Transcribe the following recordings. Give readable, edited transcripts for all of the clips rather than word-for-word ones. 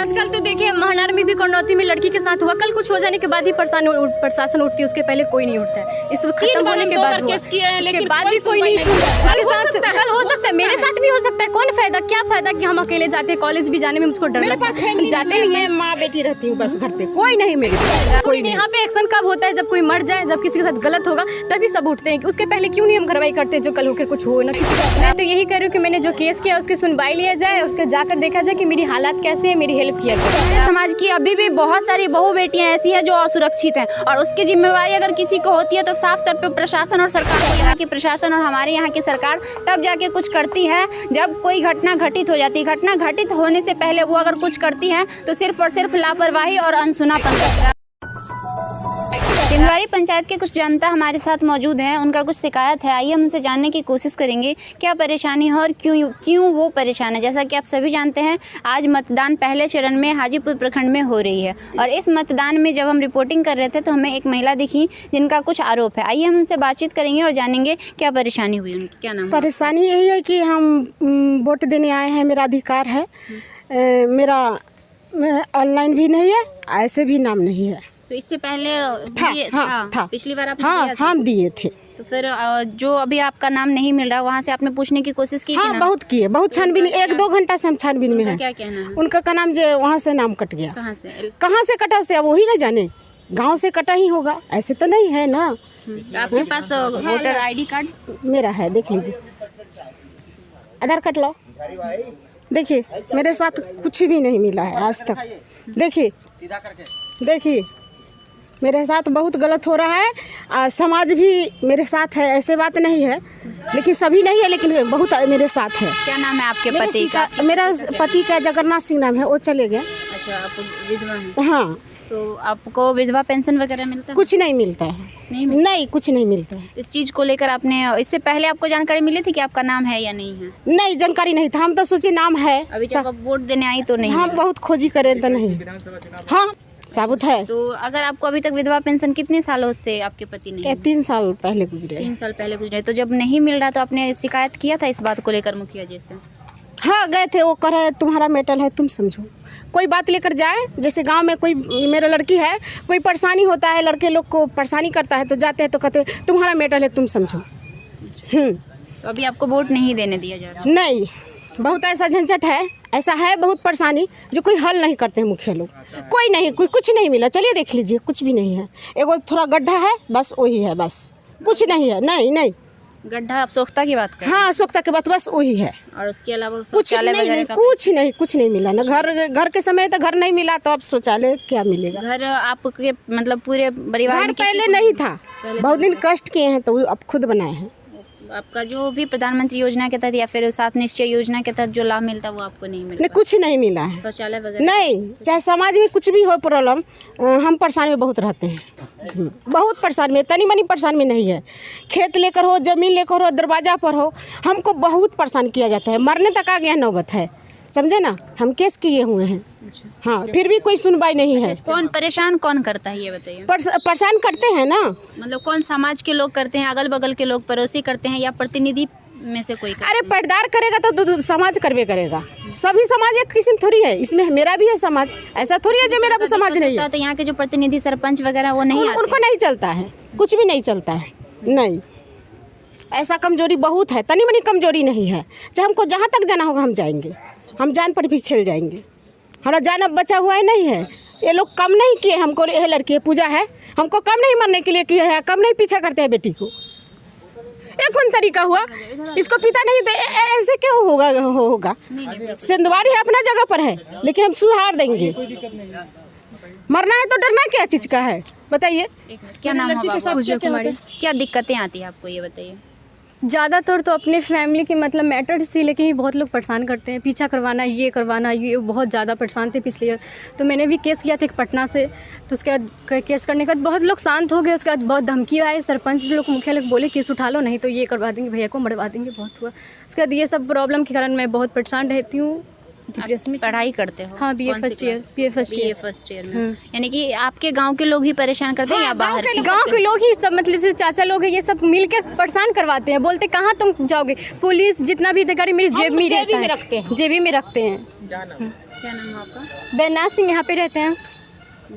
आजकल तो देखिए महानार में भी करनौती में लड़की के साथ हुआ, कल कुछ हो जाने के बाद ही प्रशासन उठती है, उसके पहले कोई नहीं उठता है। इस वक्त खत्म होने के बाद हुआ, उसके बाद भी कोई नहीं सुनता। कल हो सकता है, मेरे साथ भी हो सकता है, कौन फायदा, क्या फायदा कि हम अकेले जाते हैं कॉलेज भी जाने में मुझको डर लगता है, जाते नहीं है। माँ बेटी रहती हूँ बस, घर पे कोई नहीं, मेरे कोई नहीं। यहाँ पे एक्शन कब होता है, जब कोई मर जाए, जब किसी के साथ गलत होगा तभी सब उठते हैं, उसके पहले क्यों नहीं हम कार्रवाई करते जो कल होकर कुछ हो ना किसी का। मैं तो यही कह रही हूँ कि मैंने जो केस किया उसकी सुनवाई लिया जाए, उसके जाकर देखा जाए कि मेरी हालात कैसे है, मेरी हेल्प किया जाए। समाज की अभी भी बहुत सारी बहु बेटियां ऐसी हैं जो असुरक्षित हैं और उसकी जिम्मेवारी अगर किसी को होती है तो साफ तौर पे प्रशासन और सरकार, यहाँ की प्रशासन और हमारे यहाँ की सरकार तब जाके कुछ करती है जब कोई घटना घटित हो जाती है। घटना घटित होने से पहले वो अगर कुछ करती है तो सिर्फ और सिर्फ लापरवाही और अनसुनापन करता है। सिंधवारी पंचायत के कुछ जनता हमारे साथ मौजूद हैं, उनका कुछ शिकायत है, आइए हम उनसे जानने की कोशिश करेंगे क्या परेशानी है और क्यों वो परेशान है। जैसा कि आप सभी जानते हैं आज मतदान पहले चरण में हाजीपुर प्रखंड में हो रही है और इस मतदान में जब हम रिपोर्टिंग कर रहे थे तो हमें एक महिला दिखी जिनका कुछ आरोप है। आइए हम उनसे बातचीत करेंगे और जानेंगे क्या परेशानी हुई उनकी। क्या नाम? परेशानी यही है कि हम वोट देने आए हैं, मेरा अधिकार है, मेरा ऑनलाइन भी नहीं है, ऐसे भी नाम नहीं है। तो इससे पहले था। पिछली बार आपने दिया था? हम दिए थे। तो फिर जो अभी आपका नाम नहीं मिल रहा वहाँ से आपने पूछने की कोशिश की? हाँ, बहुत किए, बहुत छानबीन, 1-2 घंटा से हम छानबीन में हैं। क्या कहना है उनका का नाम जो वहाँ से नाम कट गया। कहाँ से कटा से अब वही ना जाने, गांव से कटा ही होगा, ऐसे तो नहीं है ना। आपके पास वोटर आईडी कार्ड? मेरा है, देख लीजिए, आधार कार्ड लाओ। देखिए मेरे साथ कुछ भी नहीं मिला है आज तक। देखिए मेरे साथ बहुत गलत हो रहा है, समाज भी मेरे साथ है, ऐसे बात नहीं है, लेकिन सभी नहीं है, लेकिन बहुत मेरे साथ है। क्या नाम है आपके पति का? मेरा पति का जगन्नाथ सिंह नाम है, वो चले गए। अच्छा, आप विधवा हैं? हाँ। तो आपको विधवा पेंशन वगैरह मिलता है? कुछ नहीं मिलता है। नहीं, कुछ नहीं मिलता है। इस चीज़ को लेकर आपने इससे पहले आपको जानकारी मिली थी कि आपका नाम है या नहीं है? नहीं, जानकारी नहीं था, हम तो सोचे नाम है। अभी जब आप वोट देने आई तो नहीं? हम बहुत खोजी करे तो नहीं। हाँ, साबुत है। तो अगर आपको अभी तक विधवा पेंशन कितने सालों से आपके पति ने? 3 साल पहले गुजरे। 3 साल पहले गुजरे। तो जब नहीं मिल रहा तो आपने शिकायत किया था इस बात को लेकर मुखिया जी से? हाँ, गए थे, वो कह रहे तुम्हारा मेटल है, तुम समझो। कोई बात लेकर जाए, जैसे गांव में कोई मेरा लड़की है, कोई परेशानी होता है, लड़के लोग को परेशानी करता है तो जाते हैं तो कहते तुम्हारा मेटल है, तुम समझो। तो अभी आपको वोट नहीं देने दिया जा रहा? नहीं, बहुत ऐसा झंझट है, ऐसा है बहुत परेशानी जो कोई हल नहीं करते हैं मुखिया लोग। कोई नहीं, कुछ नहीं मिला। चलिए देख लीजिए, कुछ भी नहीं है, एगो थोड़ा गड्ढा है बस, वही है, बस कुछ नहीं है। नहीं गड्ढा, आप सोख्ता की बात करें? हाँ, सोख्ता की बात, बस वही है। और उसके अलावा कुछ नहीं, कुछ नहीं मिला ना। घर के समय तो घर नहीं मिला, तो अब शौचालय क्या मिलेगा? घर आपके मतलब पूरे परिवार में पहले नहीं था, बहुत दिन कष्ट किए हैं तो अब खुद बनाए हैं। आपका जो भी प्रधानमंत्री योजना के तहत या फिर 7 निश्चय योजना के तहत जो लाभ मिलता है वो आपको नहीं मिला? नहीं, कुछ नहीं मिला है। शौचालय वगैरह नहीं, चाहे समाज में कुछ भी हो प्रॉब्लम, हम परेशान में बहुत रहते हैं, बहुत परेशान में, तनी मनी परेशान में नहीं है। खेत लेकर हो, जमीन लेकर हो, दरवाजा पर हो, हमको बहुत परेशान किया जाता है, मरने तक आ गया नौबत है, समझे ना। हम केस किए हुए हैं। हाँ, फिर भी कोई सुनवाई नहीं है। कौन परेशान कौन करता है ये बताइए? परेशान करते हैं ना, मतलब कौन समाज के लोग करते हैं, अगल बगल के लोग, पड़ोसी करते हैं या प्रतिनिधि में से कोई? अरे पर्दार करेगा तो समाज करवे करेगा। सभी समाज एक किस्म थोड़ी है, इसमें मेरा भी है समाज, ऐसा थोड़ी है जो मेरा भी समाज नहीं है। तो यहाँ के जो प्रतिनिधि सरपंच वगैरह वो नहीं, उनको नहीं चलता है, कुछ भी नहीं चलता है। नहीं, ऐसा कमजोरी बहुत है, तनी मनी कमजोरी नहीं है। चाहे हमको जहाँ तक जाना होगा हम जाएंगे, हम जान पर भी खेल जाएंगे, हमारा जान अब बचा हुआ है नहीं है। ये लोग कम नहीं किए हमको, ये लड़की पूजा है, हमको कम नहीं मरने के लिए किया है, कम नहीं पीछा करते हैं बेटी को। ये कौन तरीका हुआ? इसको पिता नहीं दे, ऐसे क्यों होगा? सिंधवारी है अपना जगह पर है, लेकिन हम सुधार देंगे। मरना है तो डरना क्या चीज का है, बताइए? क्या नाम है? क्या दिक्कतें आती है आपको ये बताइए? ज़्यादातर तो अपने फैमिली के मतलब मैटर से लेके ही बहुत लोग परेशान करते हैं, पीछा करवाना, ये करवाना, ये बहुत ज़्यादा परेशान थे पिछले ईयर। तो मैंने भी केस किया था एक पटना से, तो उसके बाद केस करने के बाद बहुत लोग शांत हो गए। उसके बाद बहुत धमकी आए, सरपंच लोग, मुखिया लोग बोले केस उठा लो, नहीं तो ये करवा देंगे, भैया को मरवा देंगे। बहुत हुआ। उसके बाद ये सब प्रॉब्लम के कारण मैं बहुत परेशान रहती हूँ। डिप्रेशन में पढ़ाई करते हो? हाँ, बीए फर्स्ट ईयर में। यानी कि आपके गांव के लोग ही परेशान करते हैं या बाहर के? गांव के लोग ही सब, मतलब चाचा लोग हैं, ये सब मिलकर परेशान करवाते हैं। बोलते कहाँ तुम जाओगे, पुलिस जितना भी अधिकारी मेरी जेब में रहता है, जेबी में रखते हैं। क्या नाम है आपका? बैनाज सिंह यहाँ पे रहते हैं।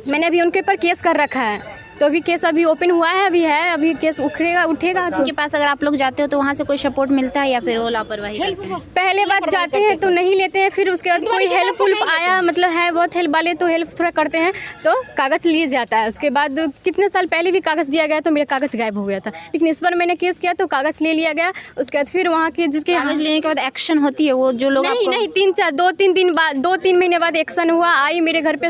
मैंने अभी उनके ऊपर केस कर रखा है, तो अभी केस अभी ओपन हुआ है, अभी केस उठेगा तो उनके पास अगर आप लोग जाते हो तो वहाँ से कोई सपोर्ट मिलता है या फिर वो लापरवाही करते हैं? पहले बात जाते हैं तो नहीं लेते हैं, फिर उसके बाद कोई हेल्पफुल आया, मतलब है बहुत हेल्प वाले, तो हेल्प थोड़ा करते हैं तो कागज़ लिए जाता है। उसके बाद कितने साल पहले भी कागज़ दिया गया तो मेरा कागज़ गायब हो गया था, लेकिन इस बार मैंने केस किया तो कागज़ ले लिया गया। उसके बाद फिर वहाँ के जिसके कागज लेने के बाद एक्शन होती है, वो जो लोग नहीं आपको- नहीं 2-3 महीने बाद एक्शन हुआ, आई मेरे घर पे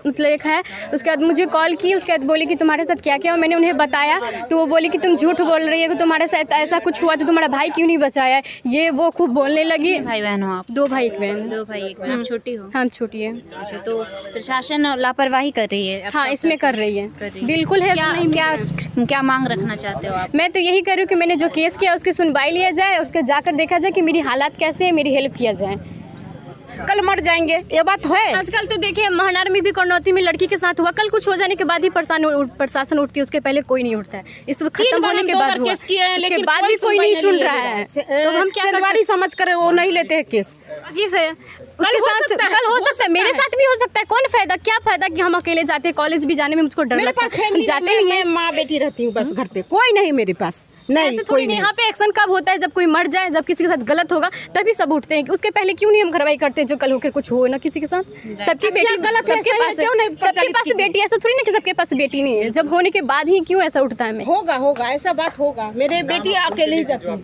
मतलब एक है। उसके बाद मुझे कॉल की, उसके बाद बोली कि तुम्हारे साथ क्या क्या, मैंने उन्हें बताया तो वो बोली कि तुम झूठ बोल रही हो, तुम्हारे साथ ऐसा कुछ हुआ तो तुम्हारा भाई क्यों नहीं बचाया, ये वो खूब बोलने लगी। भाई बहन हो आप? 2 भाई 1 बहन। 2 भाई 1 बहन। आप छोटी हो? हम छोटी है। अच्छा, तो प्रशासन लापरवाही कर रही है? हाँ, इसमें कर रही है, बिल्कुल है। क्या मांग रखना चाहते हो आप? मैं तो यही कर रही हूँ कि मैंने जो केस किया उसकी सुनवाई लिया जाए, उसके जाकर देखा जाए कि मेरी हालात कैसे है, मेरी हेल्प किया जाए। कल मर जाएंगे, ये बात है। आजकल तो देखिए महनार में भी करनौती में लड़की के साथ हुआ, कल कुछ हो जाने के बाद ही प्रशासन उठती है, उसके पहले कोई नहीं उठता है। इस खत्म होने के बाद हुआ, उसके बाद भी कोई नहीं सुन रहा है, तो हम क्या कर समझ कर वो नहीं लेते हैं केस। वाकिफ है उसके साथ, कल हो सकता है, मेरे साथ भी हो सकता है। कौन फायदा, क्या फायदा कि हम अकेले जाते हैं, कॉलेज भी जाने में मुझको डर लगता है, हम जाते नहीं है। मैं माँ बेटी रहती हूँ बस घर पे, कोई नहीं मेरे पास, नहीं कोई नहीं। यहाँ पे एक्शन कब होता है, जब कोई मर जाए, जब किसी के साथ गलत होगा तभी सब उठते हैं। उसके पहले क्यों नहीं हम कार्रवाई करते, जो कल होकर कुछ हो ना किसी के साथ। सबकी बेटी गलत, सबके पास बेटी, ऐसा थोड़ी ना कि सबके पास बेटी नहीं है, जब होने के बाद ही क्यों ऐसा उठता है। होगा ऐसा बात होगा, मेरे बेटी अकेले ही जाती है।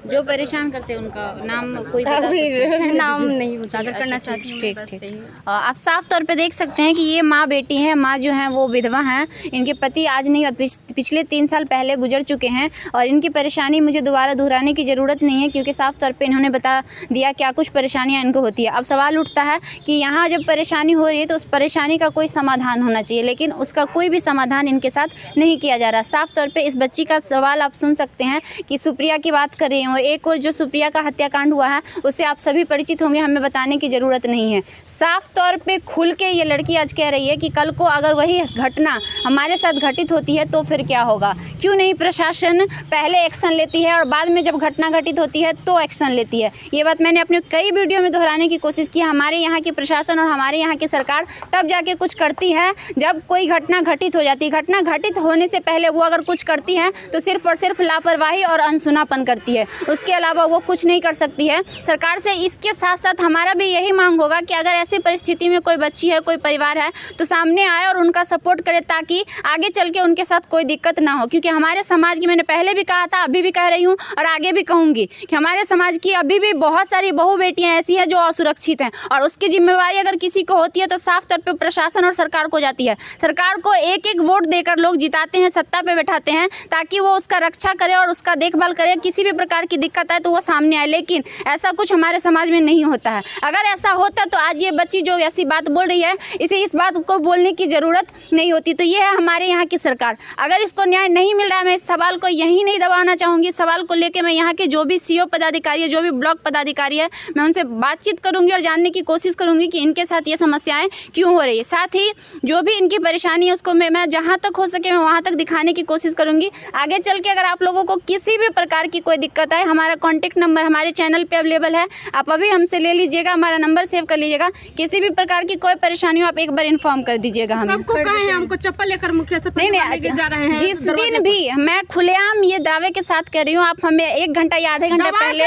जो परेशान करते हैं उनका नाम कोई नाम नहीं उजागर करना चाहती हूँ। ठीक। आप साफ तौर पे देख सकते हैं कि ये माँ बेटी है। माँ जो है वो विधवा हैं, इनके पति आज नहीं पिछले 3 साल पहले गुजर चुके हैं और इनकी परेशानी मुझे दोबारा दोहराने की ज़रूरत नहीं है, क्योंकि साफ तौर पे इन्होंने बता दिया क्या कुछ परेशानियाँ इनको होती है। अब सवाल उठता है कि यहाँ जब परेशानी हो रही है तो उस परेशानी का कोई समाधान होना चाहिए, लेकिन उसका कोई भी समाधान इनके साथ नहीं किया जा रहा। साफ तौर पे इस बच्ची का सवाल आप सुन सकते हैं कि सुप्रिया की बात कर रही हूँ, एक और जो सुप्रिया का हत्याकांड हुआ है उससे आप सभी परिचित होंगे, हमें बताने की ज़रूरत नहीं है। साफ तौर पे खुल के ये लड़की आज कह रही है कि कल को अगर वही घटना हमारे साथ घटित होती है तो फिर क्या होगा। क्यों नहीं प्रशासन पहले एक्शन लेती है और बाद में जब घटना घटित होती है तो एक्शन लेती है। ये बात मैंने अपने कई वीडियो में दोहराने की कोशिश की। हमारे यहाँ की प्रशासन और हमारे यहाँ की सरकार तब जाके कुछ करती है जब कोई घटना घटित हो जाती है। घटना घटित होने से पहले वो अगर कुछ करती है तो सिर्फ और सिर्फ लापरवाही और अनसुनापन करती है, उसके अलावा वो कुछ नहीं कर सकती है। सरकार से इसके साथ साथ हमारा भी यही मांग होगा कि अगर ऐसी परिस्थिति में कोई बच्ची है, कोई परिवार है, तो सामने आए और उनका सपोर्ट करे, ताकि आगे चल के उनके साथ कोई दिक्कत ना हो। क्योंकि हमारे समाज की, मैंने पहले भी कहा था, अभी भी कह रही हूँ और आगे भी कहूँगी कि हमारे समाज की अभी भी बहुत सारी बहु बेटियाँ ऐसी हैं जो असुरक्षित हैं, और उसकी जिम्मेवारी अगर किसी को होती है तो साफ तौर पर प्रशासन और सरकार को जाती है। सरकार को एक एक वोट देकर लोग जिताते हैं, सत्ता पे बैठाते हैं, ताकि वो उसका रक्षा करे और उसका देखभाल करे, किसी भी प्रकार की दिक्कत आए तो वो सामने आए। लेकिन ऐसा कुछ हमारे समाज में नहीं होता है। अगर ऐसा होता तो आज ये बच्ची जो ऐसी बात बोल रही है, इसे इस बात को बोलने की ज़रूरत नहीं होती। तो ये है हमारे यहाँ की सरकार। अगर इसको न्याय नहीं मिल रहा है, मैं इस सवाल को यहीं नहीं दबाना चाहूँगी। सवाल को लेकर मैं यहाँ के जो भी CO पदाधिकारी है, जो भी ब्लॉक पदाधिकारी है, मैं उनसे बातचीत करूँगी और जानने की कोशिश करूँगी कि इनके साथ ये समस्याएँ क्यों हो रही है। साथ ही जो भी इनकी परेशानी है उसको मैं जहाँ तक हो सके मैं वहाँ तक दिखाने की कोशिश करूँगी। आगे चल के अगर आप लोगों को किसी भी प्रकार की कोई दिक्कत आए, हमारा कॉन्टैक्ट नंबर हमारे चैनल पे अवेलेबल है, आप अभी हमसे ले लीजिएगा, हमारा नंबर सेव कर लीजिएगा। किसी भी प्रकार की कोई परेशानी हो आप एक बार इन्फॉर्म कर दीजिएगा हमें। सबको कहे हैं, हमको चप्पल लेकर मुखिया से नहीं जा रहे हैं। जिस दिन भी, मैं खुलेआम ये दावे के साथ कह रही हूँ, आप हमें 1 घंटा या आधे घंटे पहले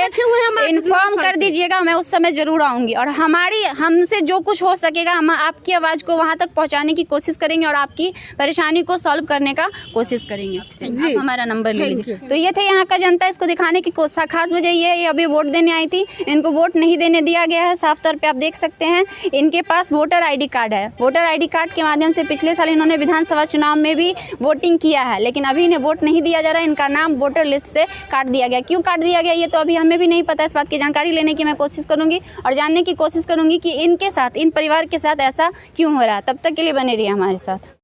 इन्फॉर्म कर दीजिएगा, मैं उस समय जरूर आऊँगी और हमसे जो कुछ हो सकेगा हम आपकी आवाज़ को वहाँ तक पहुँचाने की कोशिश करेंगे और आपकी परेशानी को सॉल्व करने का कोशिश करेंगे। आप हमारा नंबर ले लीजिए। तो ये थे यहाँ का जनता, इसको दिखाने की खास वजह ये अभी वोट देने आई थी, इनको वोट नहीं देने दिया गया है। साफ तौर पे आप देख सकते हैं इनके पास वोटर ID कार्ड है। वोटर ID कार्ड के माध्यम से पिछले साल इन्होंने विधानसभा चुनाव में भी वोटिंग किया है, लेकिन अभी इन्हें वोट नहीं दिया जा रहा है। इनका नाम वोटर लिस्ट से काट दिया गया। क्यों काट दिया गया ये तो अभी हमें भी नहीं पता। इस बात की जानकारी लेने की मैं कोशिश करूँगी और जानने की कोशिश करूँगी कि इनके साथ, इन परिवार के साथ ऐसा क्यों हो रहा है। तब तक के लिए बने रहिए हमारे साथ।